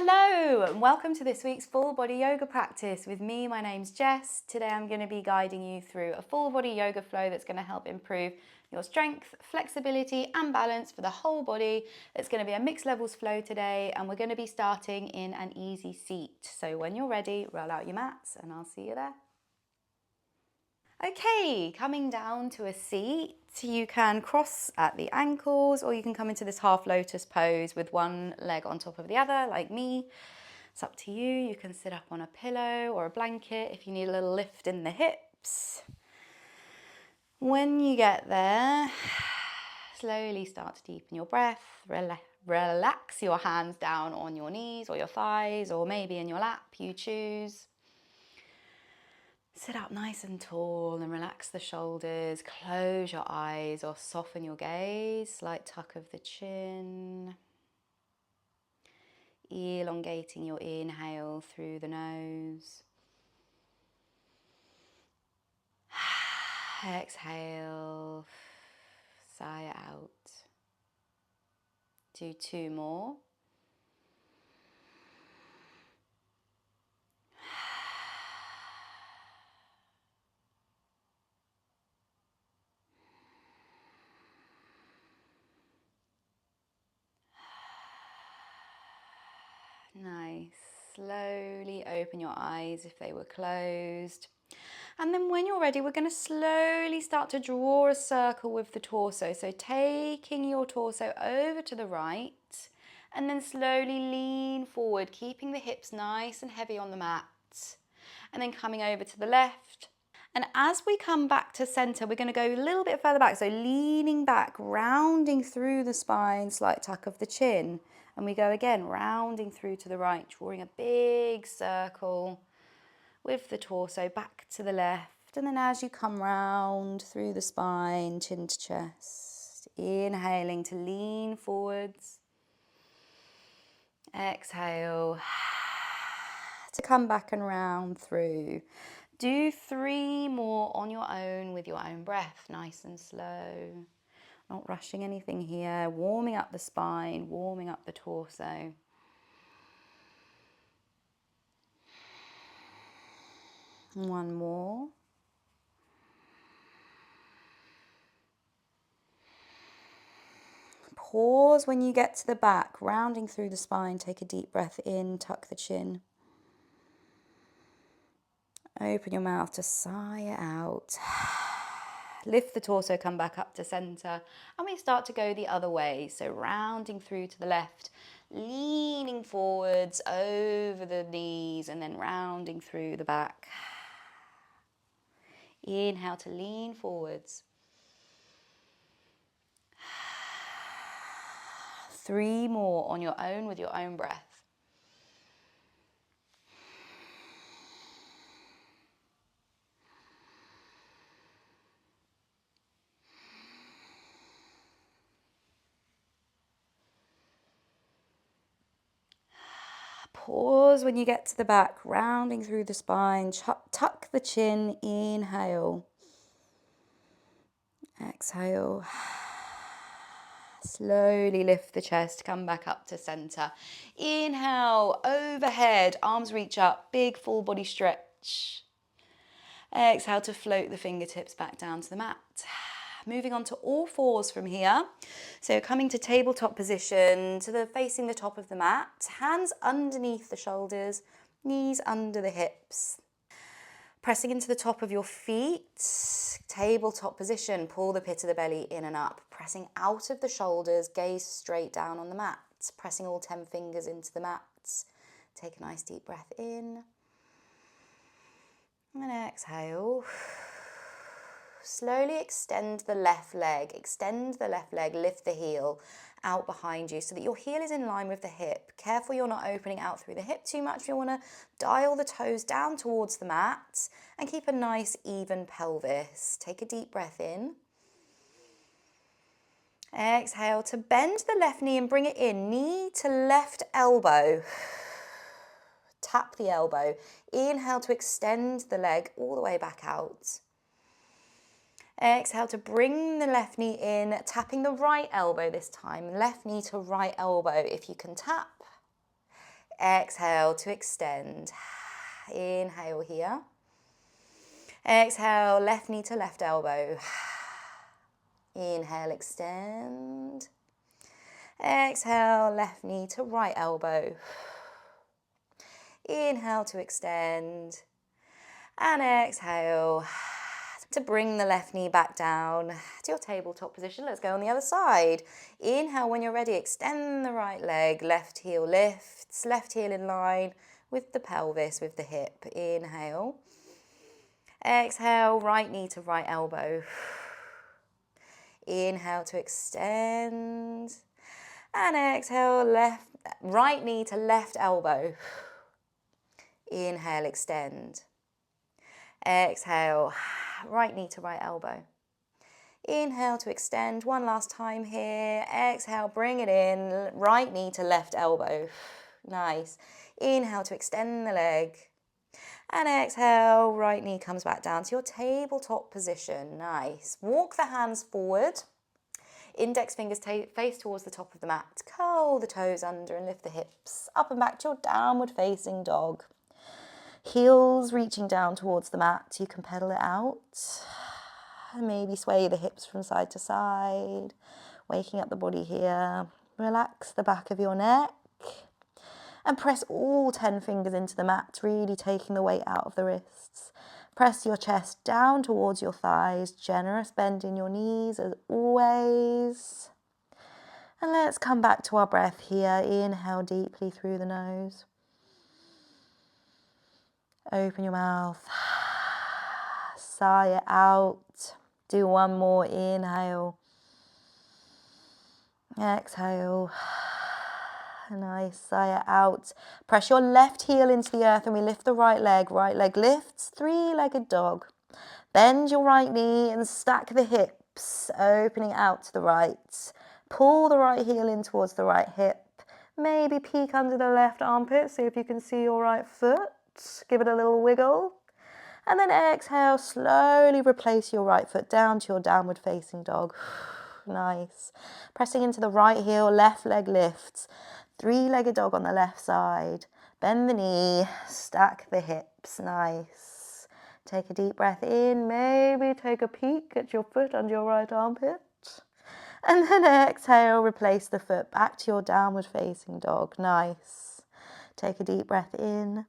Hello and welcome to this week's full body yoga practice with me. My name's Jess. Today I'm going to be guiding you through a full body yoga flow that's going to help improve your strength, flexibility and balance for the whole body. It's going to be a mixed levels flow today and we're going to be starting in an easy seat. So when you're ready, roll out your mats and I'll see you there. Okay, coming down to a seat, you can cross at the ankles or you can come into this half lotus pose with one leg on top of the other like me. It's up to you. You can sit up on a pillow or a blanket if you need a little lift in the hips. When you get there, slowly start to deepen your breath. Relax your hands down on your knees or your thighs or maybe in your lap, you choose. Sit up nice and tall and relax the shoulders. Close your eyes or soften your gaze. Slight tuck of the chin. Elongating your inhale through the nose. Exhale. Sigh it out. Do two more. Nice. Slowly open your eyes if they were closed. And then when you're ready, we're going to slowly start to draw a circle with the torso. So taking your torso over to the right and then slowly lean forward, keeping the hips nice and heavy on the mat. And then coming over to the left. And as we come back to center, we're going to go a little bit further back. So leaning back, rounding through the spine, slight tuck of the chin. And we go again, rounding through to the right, drawing a big circle with the torso back to the left. And then as you come round through the spine, chin to chest, inhaling to lean forwards. Exhale to come back and round through. Do three more on your own with your own breath, nice and slow. Not rushing anything here, warming up the spine, warming up the torso. One more. Pause when you get to the back, rounding through the spine. Take a deep breath in, tuck the chin. Open your mouth to sigh it out. Lift the torso, come back up to center, and we start to go the other way. So rounding through to the left, leaning forwards over the knees, and then rounding through the back. Inhale to lean forwards. Three more on your own with your own breath. Pause when you get to the back, rounding through the spine, tuck the chin, inhale. Exhale. Slowly lift the chest, come back up to center. Inhale, overhead, arms reach up, big full body stretch. Exhale to float the fingertips back down to the mat. Moving on to all fours from here. So coming to tabletop position, facing the top of the mat, hands underneath the shoulders, knees under the hips. Pressing into the top of your feet, tabletop position, pull the pit of the belly in and up. Pressing out of the shoulders, gaze straight down on the mat. Pressing all 10 fingers into the mat. Take a nice deep breath in. And exhale. Slowly extend the left leg, lift the heel out behind you so that your heel is in line with the hip. Careful you're not opening out through the hip too much. You want to dial the toes down towards the mat and keep a nice even pelvis. Take a deep breath in. Exhale to bend the left knee and bring it in, knee to left elbow. Tap the elbow. Inhale to extend the leg all the way back out. Exhale to bring the left knee in, tapping the right elbow this time. Left knee to right elbow if you can tap. Exhale to extend. Inhale here. Exhale, left knee to left elbow. Inhale, extend. Exhale, left knee to right elbow. Inhale to extend. And exhale to bring the left knee back down to your tabletop position. Let's go on the other side. Inhale when you're ready, extend the right leg, left heel lifts, left heel in line with the pelvis, with the hip. Inhale. Exhale, right knee to right elbow. Inhale to extend. And exhale, right knee to left elbow. Inhale, extend. Exhale, right knee to right elbow. Inhale to extend, one last time here. Exhale, bring it in, right knee to left elbow. Nice. Inhale to extend the leg. And exhale, right knee comes back down to your tabletop position. Nice. Walk the hands forward. Index fingers face towards the top of the mat. Curl the toes under and lift the hips up and back to your downward facing dog. Heels reaching down towards the mat. You can pedal it out. Maybe sway the hips from side to side. Waking up the body here. Relax the back of your neck. And press all 10 fingers into the mat, really taking the weight out of the wrists. Press your chest down towards your thighs. Generous bend in your knees as always. And let's come back to our breath here. Inhale deeply through the nose. Open your mouth. Sigh it out. Do one more. Inhale. Exhale. Nice. Sigh it out. Press your left heel into the earth and we lift the right leg. Right leg lifts. Three-legged dog. Bend your right knee and stack the hips, opening out to the right. Pull the right heel in towards the right hip. Maybe peek under the left armpit, see if you can see your right foot. Give it a little wiggle. And then exhale, slowly replace your right foot down to your downward facing dog. Nice. Pressing into the right heel, left leg lifts. Three-legged dog on the left side. Bend the knee, stack the hips. Nice. Take a deep breath in. Maybe take a peek at your foot under your right armpit. And then exhale, replace the foot back to your downward facing dog. Nice. Take a deep breath in.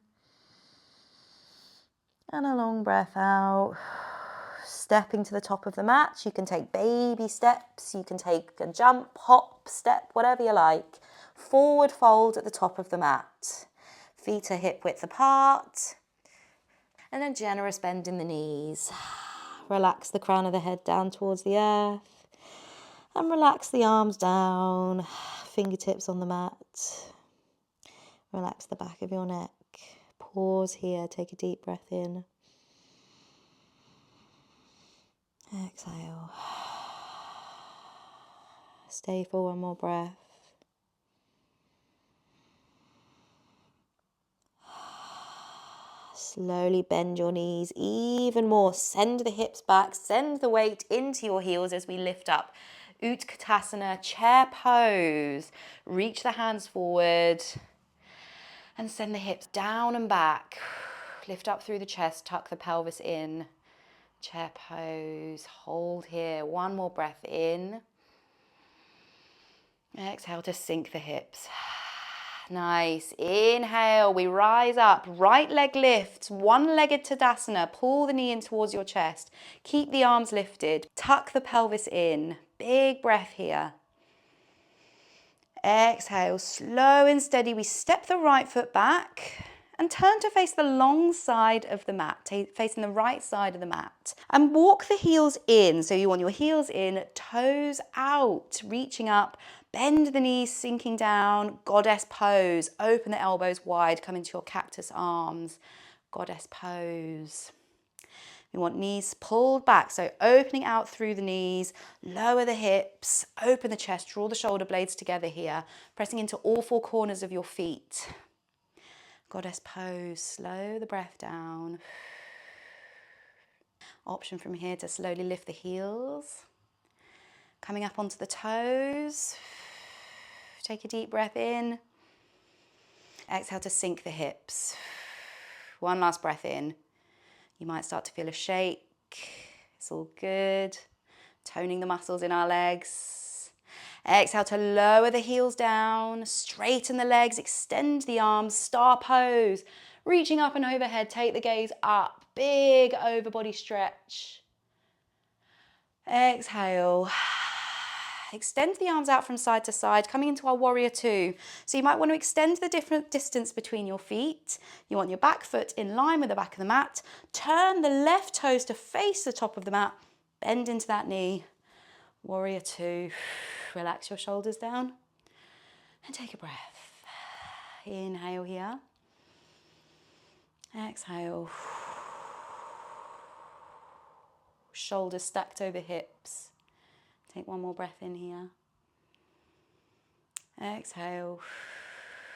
And a long breath out. Stepping to the top of the mat. You can take baby steps. You can take a jump, hop, step, whatever you like. Forward fold at the top of the mat. Feet are hip width apart. And a generous bend in the knees. Relax the crown of the head down towards the earth. And relax the arms down. Fingertips on the mat. Relax the back of your neck. Pause here. Take a deep breath in. Exhale. Stay for one more breath. Slowly bend your knees even more. Send the hips back. Send the weight into your heels as we lift up. Utkatasana, chair pose. Reach the hands forward. And send the hips down and back. Lift up through the chest. Tuck the pelvis in. Chair pose. Hold here. One more breath in. Exhale to sink the hips. Nice. Inhale, we rise up. Right leg lifts, one-legged Tadasana. Pull the knee in towards your chest. Keep the arms lifted. Tuck the pelvis in. Big breath here. Exhale, slow and steady. We step the right foot back and turn to face the long side of the mat, facing the right side of the mat. And walk the heels in. So you want your heels in, toes out, reaching up. Bend the knees, sinking down, goddess pose. Open the elbows wide, come into your cactus arms. Goddess pose. We want knees pulled back, so opening out through the knees, lower the hips, open the chest, draw the shoulder blades together here, pressing into all four corners of your feet. Goddess pose, slow the breath down. Option from here to slowly lift the heels. Coming up onto the toes. Take a deep breath in. Exhale to sink the hips. One last breath in. You might start to feel a shake. It's all good. Toning the muscles in our legs. Exhale to lower the heels down, straighten the legs, extend the arms, star pose. Reaching up and overhead, take the gaze up. Big over body stretch. Exhale. Extend the arms out from side to side, coming into our warrior two. So you might want to extend the different distance between your feet. You want your back foot in line with the back of the mat. Turn the left toes to face the top of the mat. Bend into that knee. Warrior two. Relax your shoulders down. And take a breath. Inhale here. Exhale. Shoulders stacked over hips. Take one more breath in here. Exhale.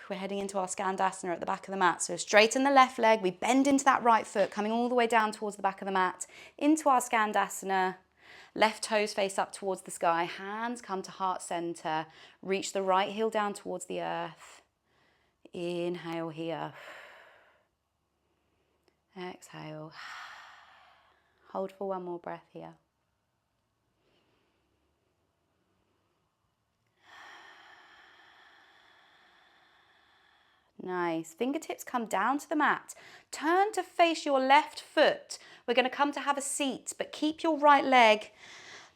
We're heading into our Skandasana at the back of the mat. So straighten the left leg. We bend into that right foot, coming all the way down towards the back of the mat. Into our Skandasana. Left toes face up towards the sky. Hands come to heart center. Reach the right heel down towards the earth. Inhale here. Exhale. Hold for one more breath here. Nice. Fingertips come down to the mat. Turn to face your left foot. We're going to come to have a seat, but keep your right leg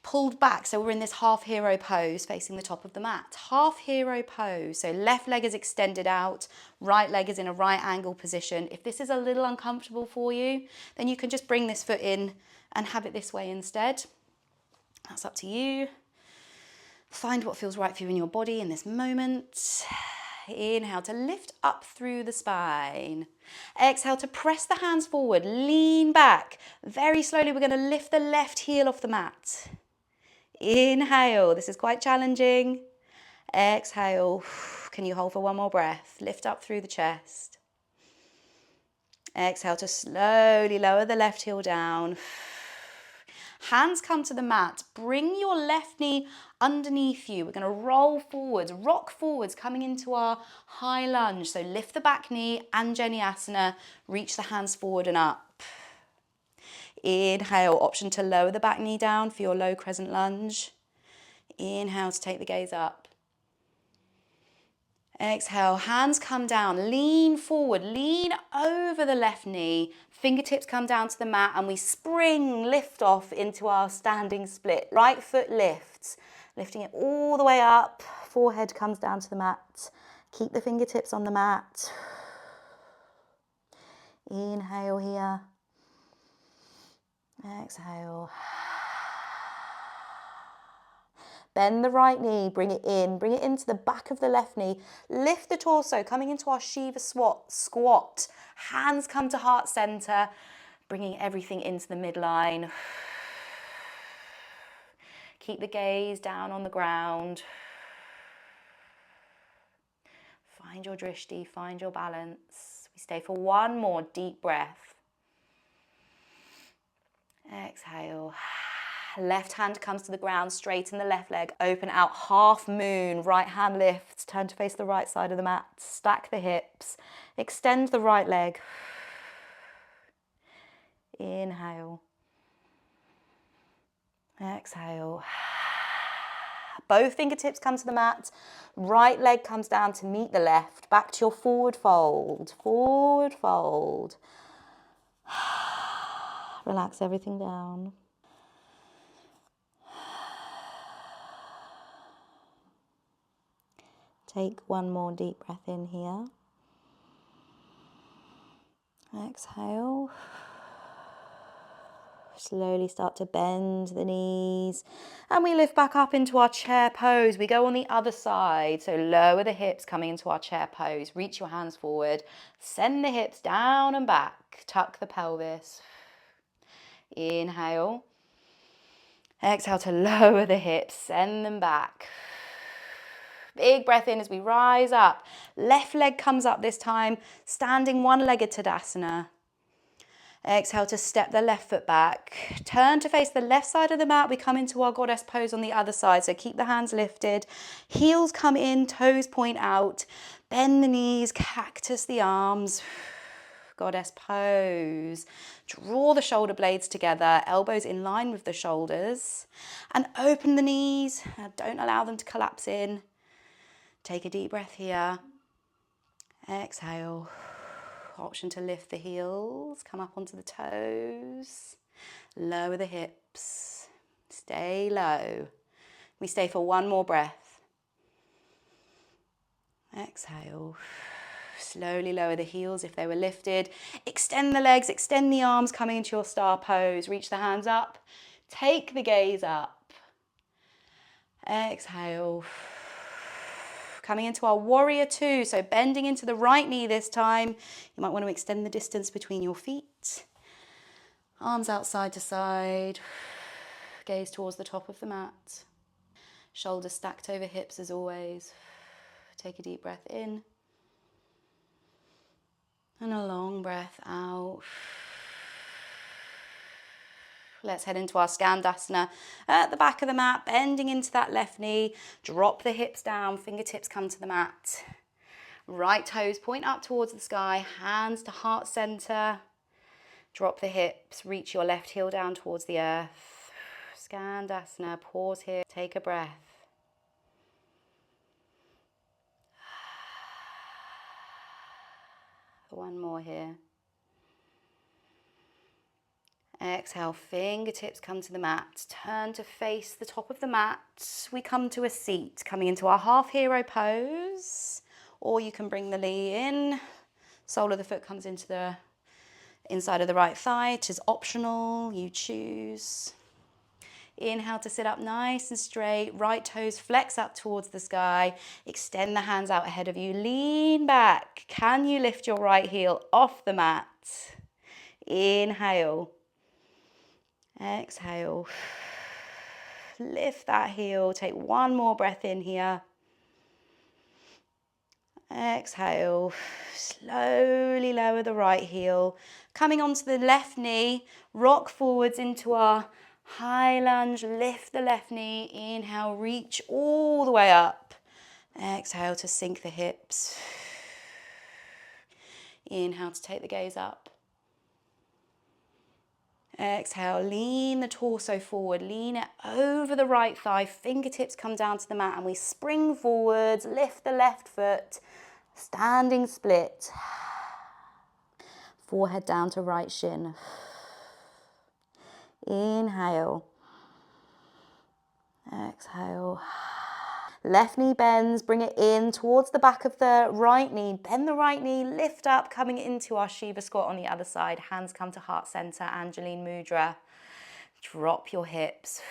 pulled back. So we're in this half hero pose facing the top of the mat. Half hero pose. So left leg is extended out. Right leg is in a right angle position. If this is a little uncomfortable for you, then you can just bring this foot in and have it this way instead. That's up to you. Find what feels right for you in your body in this moment. Inhale to lift up through the spine. Exhale to press the hands forward, lean back. Very slowly we're going to lift the left heel off the mat. Inhale, this is quite challenging. Exhale, can you hold for one more breath? Lift up through the chest. Exhale to slowly lower the left heel down. Hands come to the mat. Bring your left knee underneath you. We're going to roll forwards, rock forwards, coming into our high lunge. So lift the back knee, Anjaneyasana. Reach the hands forward and up. Inhale, option to lower the back knee down for your low crescent lunge. Inhale to take the gaze up. Exhale, hands come down, lean forward, lean over the left knee, fingertips come down to the mat and we spring, lift off into our standing split. Right foot lifts, lifting it all the way up, forehead comes down to the mat. Keep the fingertips on the mat. Inhale here. Exhale. Bend the right knee, bring it into the back of the left knee. Lift the torso, coming into our shiva squat. Hands come to heart center, bringing everything into the midline. Keep the gaze down on the ground. Find your drishti, find your balance. We stay for one more deep breath. Exhale. Left hand comes to the ground, straighten the left leg, open out, half moon, right hand lifts, turn to face the right side of the mat, stack the hips, extend the right leg. Inhale. Exhale. Both fingertips come to the mat, right leg comes down to meet the left, back to your forward fold, forward fold. Relax everything down. Take one more deep breath in here. Exhale. Slowly start to bend the knees. And we lift back up into our chair pose. We go on the other side. So lower the hips coming into our chair pose. Reach your hands forward. Send the hips down and back. Tuck the pelvis. Inhale. Exhale to lower the hips. Send them back. Big breath in as we rise up. Left leg comes up this time, standing one-legged Tadasana. Exhale to step the left foot back. Turn to face the left side of the mat. We come into our goddess pose on the other side. So keep the hands lifted. Heels come in, toes point out. Bend the knees, cactus the arms. Goddess pose. Draw the shoulder blades together, elbows in line with the shoulders. And open the knees. Don't allow them to collapse in. Take a deep breath here. Exhale. Option to lift the heels, come up onto the toes, lower the hips, stay low. We stay for one more breath. Exhale. Slowly lower the heels if they were lifted. Extend the legs, extend the arms, coming into your star pose. Reach the hands up, take the gaze up. Exhale. Coming into our warrior two, so bending into the right knee this time. You might want to extend the distance between your feet. Arms out side to side. Gaze towards the top of the mat. Shoulders stacked over hips as always. Take a deep breath in. And a long breath out. Let's head into our Skandasana at the back of the mat, bending into that left knee. Drop the hips down, fingertips come to the mat. Right toes point up towards the sky, hands to heart center. Drop the hips, reach your left heel down towards the earth. Skandasana, pause here, take a breath. One more here. Exhale, fingertips come to the mat. Turn to face the top of the mat. We come to a seat, coming into our half hero pose. Or you can bring the knee in. Sole of the foot comes into the inside of the right thigh. It is optional, you choose. Inhale to sit up nice and straight. Right toes flex up towards the sky. Extend the hands out ahead of you. Lean back. Can you lift your right heel off the mat? Inhale. Exhale. Lift that heel. Take one more breath in here. Exhale. Slowly lower the right heel. Coming onto the left knee. Rock forwards into our high lunge. Lift the left knee. Inhale. Reach all the way up. Exhale to sink the hips. Inhale to take the gaze up. Exhale, lean the torso forward, lean it over the right thigh, fingertips come down to the mat and we spring forwards, lift the left foot, standing split. Forehead down to right shin. Inhale. Exhale. Left knee bends, bring it in towards the back of the right knee. Bend the right knee, lift up, coming into our Shiva squat on the other side. Hands come to heart center, Angeline Mudra. Drop your hips.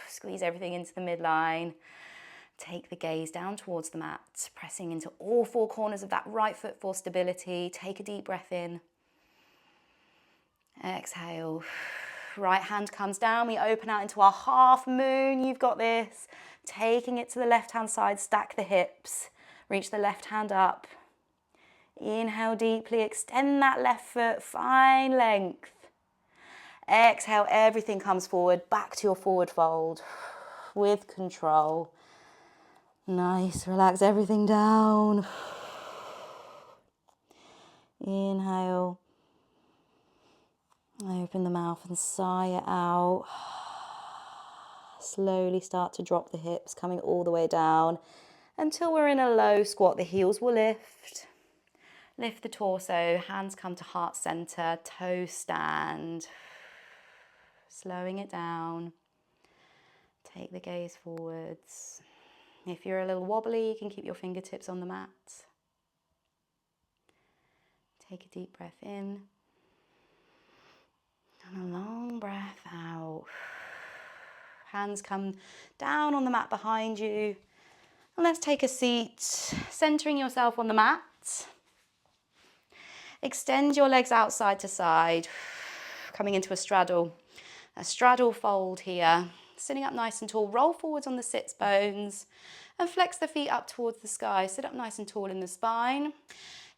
Squeeze everything into the midline. Take the gaze down towards the mat, pressing into all four corners of that right foot for stability. Take a deep breath in. Exhale. Right hand comes down. We open out into our half moon. You've got this. Taking it to the left-hand side, stack the hips. Reach the left hand up. Inhale deeply, extend that left foot, find length. Exhale, everything comes forward, back to your forward fold with control. Nice, relax everything down. Inhale. Open the mouth and sigh it out. Slowly start to drop the hips, coming all the way down until we're in a low squat. The heels will lift. Lift the torso, hands come to heart center, toes stand. Slowing it down. Take the gaze forwards. If you're a little wobbly, you can keep your fingertips on the mat. Take a deep breath in. And a long breath out. Hands come down on the mat behind you. And let's take a seat, centering yourself on the mat. Extend your legs out side to side, coming into a straddle fold here. Sitting up nice and tall, roll forwards on the sits bones and flex the feet up towards the sky. Sit up nice and tall in the spine.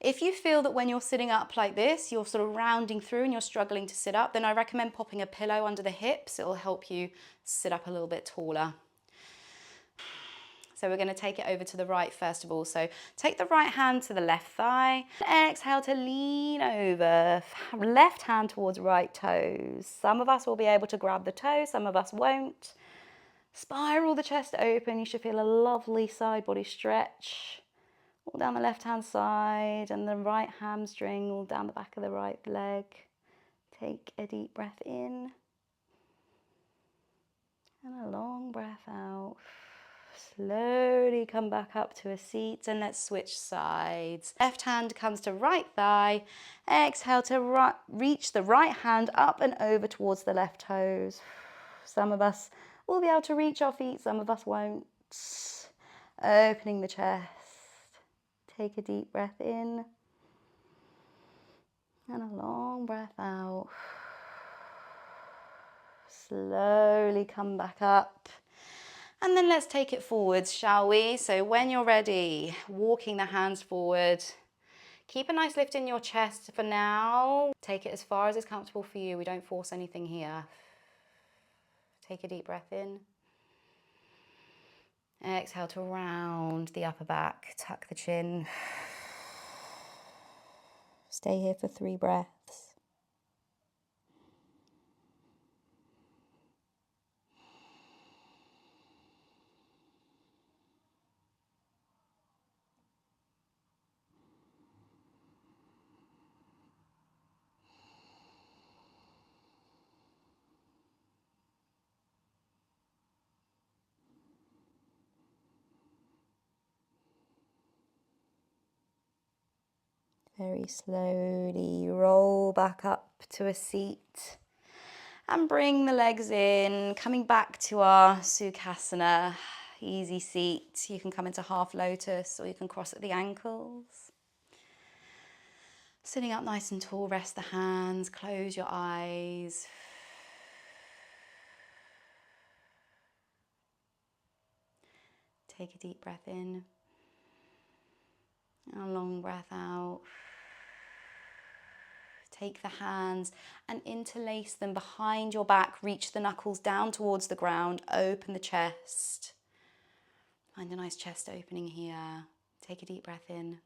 If you feel that when you're sitting up like this, you're sort of rounding through and you're struggling to sit up, then I recommend popping a pillow under the hips. It will help you sit up a little bit taller. So we're going to take it over to the right first of all. So take the right hand to the left thigh. Exhale to lean over. Left hand towards right toes. Some of us will be able to grab the toes, some of us won't. Spiral the chest open. You should feel a lovely side body stretch. All down the left hand side and the right hamstring, all down the back of the right leg. Take a deep breath in. And a long breath out. Slowly come back up to a seat and let's switch sides. Left hand comes to right thigh. Exhale to reach the right hand up and over towards the left toes. Some of us will be able to reach our feet, some of us won't. Opening the chest. Take a deep breath in. And a long breath out. Slowly come back up. And then let's take it forwards, shall we? So when you're ready, walking the hands forward. Keep a nice lift in your chest for now. Take it as far as is comfortable for you. We don't force anything here. Take a deep breath in. Exhale to round the upper back, tuck the chin. Stay here for 3 breaths. Very slowly roll back up to a seat and bring the legs in, coming back to our Skandasana, easy seat. You can come into half lotus or you can cross at the ankles. Sitting up nice and tall, rest the hands, close your eyes. Take a deep breath in, and a long breath out. Take the hands and interlace them behind your back. Reach the knuckles down towards the ground. Open the chest. Find a nice chest opening here. Take a deep breath in.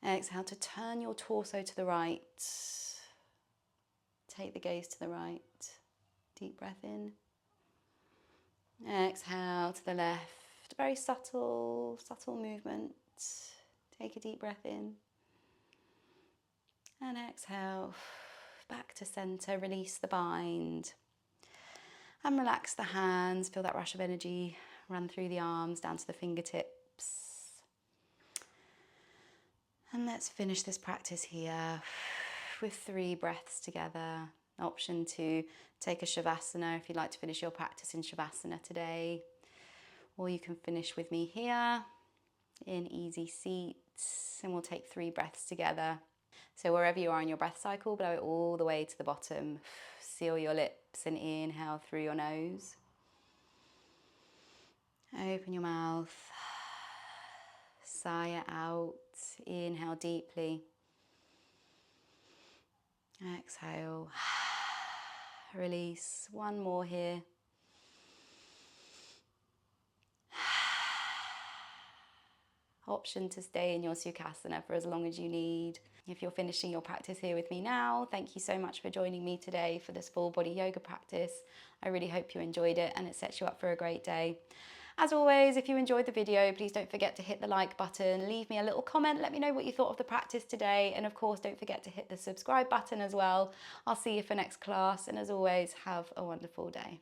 Exhale to turn your torso to the right. Take the gaze to the right. Deep breath in. Exhale to the left. Very subtle movement. Take a deep breath in. And exhale, back to center, release the bind. And relax the hands, feel that rush of energy run through the arms, down to the fingertips. And let's finish this practice here with 3 breaths together. Option to take a Shavasana if you'd like to finish your practice in Shavasana today. Or you can finish with me here in easy seats, and we'll take 3 breaths together. So wherever you are in your breath cycle, blow it all the way to the bottom. Seal your lips and inhale through your nose. Open your mouth. Sigh it out. Inhale deeply. Exhale. Release. One more here. Option to stay in your Sukhasana for as long as you need. If you're finishing your practice here with me now, thank you so much for joining me today for this full body yoga practice. I really hope you enjoyed it and it sets you up for a great day. As always, if you enjoyed the video, please don't forget to hit the like button, leave me a little comment, let me know what you thought of the practice today, and of course don't forget to hit the subscribe button as well. I'll see you for next class, and as always, have a wonderful day.